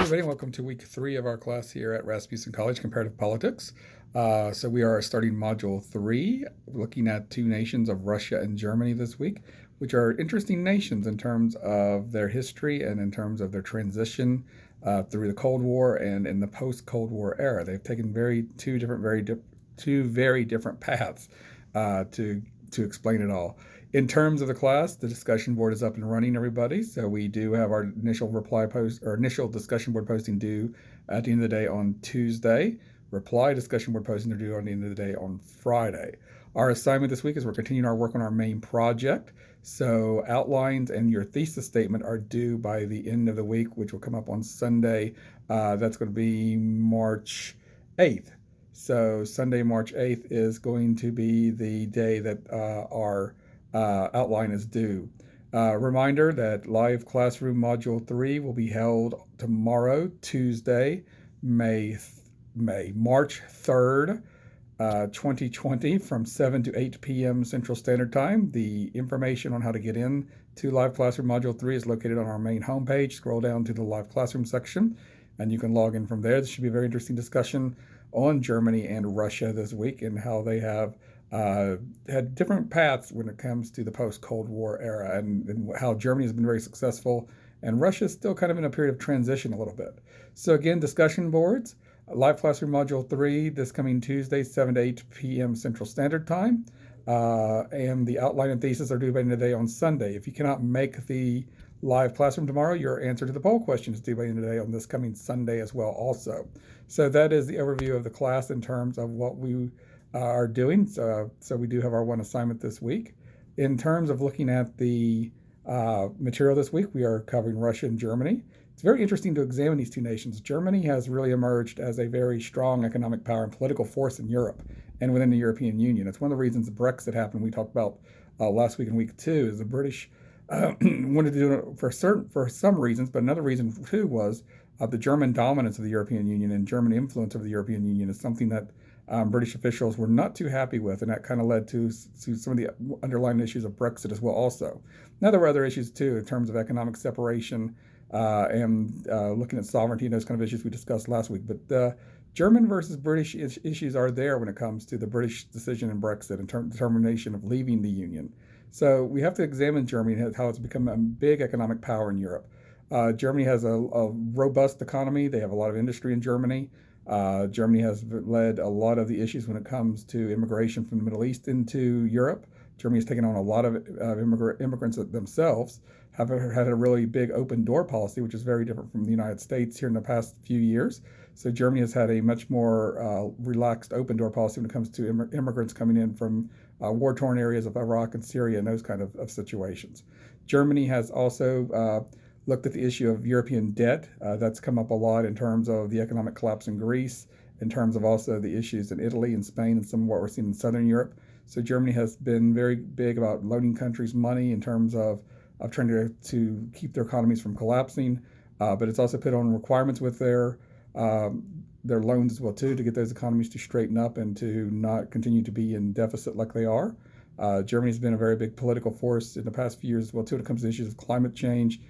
everybody. Welcome to week 3 of our class here at Rasmussen College, Comparative Politics. So we are starting module 3, looking at two nations of Russia and Germany this week, which are interesting nations in terms of their history and in terms of their transition through the Cold War and in the post-Cold War era. They've taken two very different paths to explain it all. In terms of the class, the discussion board is up and running, everybody. So we do have our initial initial discussion board posting due at the end of the day on Tuesday. Reply discussion board posting are due on the end of the day on Friday. Our assignment this week is we're continuing our work on our main project. So outlines and your thesis statement are due by the end of the week, which will come up on Sunday. That's going to be March 8th. So Sunday, March 8th is going to be the day that our outline is due. Reminder that live classroom module 3 will be held tomorrow, Tuesday, March 3rd, 2020 from 7 to 8 p.m. Central Standard Time. The information on how to get in to live classroom module 3 is located on our main homepage. Scroll down to the live classroom section and you can log in from there. This should be a very interesting discussion on Germany and Russia this week and how they have had different paths when it comes to the post-Cold War era and how Germany has been very successful and Russia is still kind of in a period of transition a little bit. So again, discussion boards, live classroom module 3 this coming Tuesday, 7 to 8 p.m. Central Standard Time. And the outline and thesis are due by the end of the day on Sunday. If you cannot make the live classroom tomorrow, your answer to the poll question is due by the end of the day on this coming Sunday as well also. So that is the overview of the class in terms of what we are doing. So we do have our one assignment this week. In terms of looking at the material this week, we are covering Russia and Germany. It's very interesting to examine these two nations. Germany has really emerged as a very strong economic power and political force in Europe and within the European Union. It's one of the reasons Brexit happened. We talked about last week in week 2 is the British wanted to do it for some reasons, but another reason too was the German dominance of the European Union and German influence over the European Union is something that British officials were not too happy with, and that kind of led to some of the underlying issues of Brexit as well also. Now there were other issues too in terms of economic separation and looking at sovereignty and those kind of issues we discussed last week. But the German versus British issues are there when it comes to the British decision in Brexit and determination of leaving the Union. So we have to examine Germany and how it's become a big economic power in Europe. Germany has a robust economy. They have a lot of industry in Germany. Germany has led a lot of the issues when it comes to immigration from the Middle East into Europe. Germany has taken on a lot of immigrants themselves, have had a really big open door policy, which is very different from the United States here in the past few years. So Germany has had a much more relaxed open door policy when it comes to immigrants coming in from war-torn areas of Iraq and Syria and those kind of situations. Germany has also looked at the issue of European debt. That's come up a lot in terms of the economic collapse in Greece, in terms of also the issues in Italy and Spain and some of what we're seeing in Southern Europe. So Germany has been very big about loaning countries money in terms of trying to keep their economies from collapsing, but it's also put on requirements with their loans as well too to get those economies to straighten up and to not continue to be in deficit like they are. Germany's been a very big political force in the past few years as well too when it comes to issues of climate change,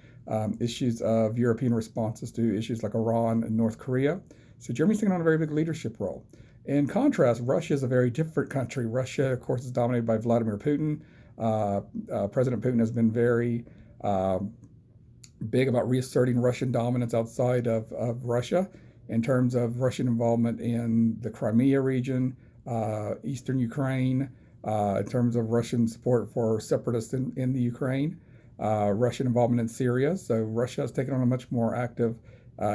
issues of European responses to issues like Iran and North Korea. So Germany's taking on a very big leadership role. In contrast, Russia is a very different country. Russia, of course, is dominated by Vladimir Putin. President Putin has been very big about reasserting Russian dominance outside of Russia in terms of Russian involvement in the Crimea region, eastern Ukraine, in terms of Russian support for separatists in the Ukraine. Russian involvement in Syria. So Russia has taken on a much more active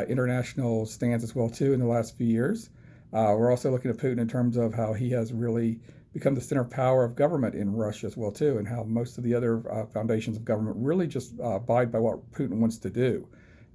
international stance as well too in the last few years. We're also looking at Putin in terms of how he has really become the center of power of government in Russia as well too, and how most of the other foundations of government really just abide by what Putin wants to do.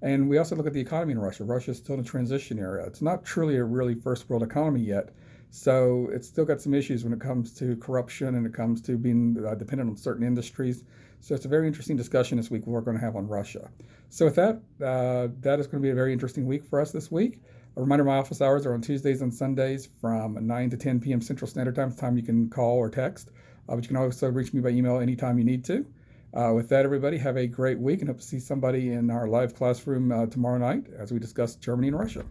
And we also look at the economy in Russia. Russia is still in a transition area. It's not truly a really first world economy yet. So it's still got some issues when it comes to corruption and it comes to being dependent on certain industries. So it's a very interesting discussion this week we're going to have on Russia. So with that, that is going to be a very interesting week for us this week. A reminder, my office hours are on Tuesdays and Sundays from 9 to 10 p.m. Central Standard Time. It's time you can call or text. But you can also reach me by email anytime you need to. With that, everybody, have a great week and hope to see somebody in our live classroom tomorrow night as we discuss Germany and Russia.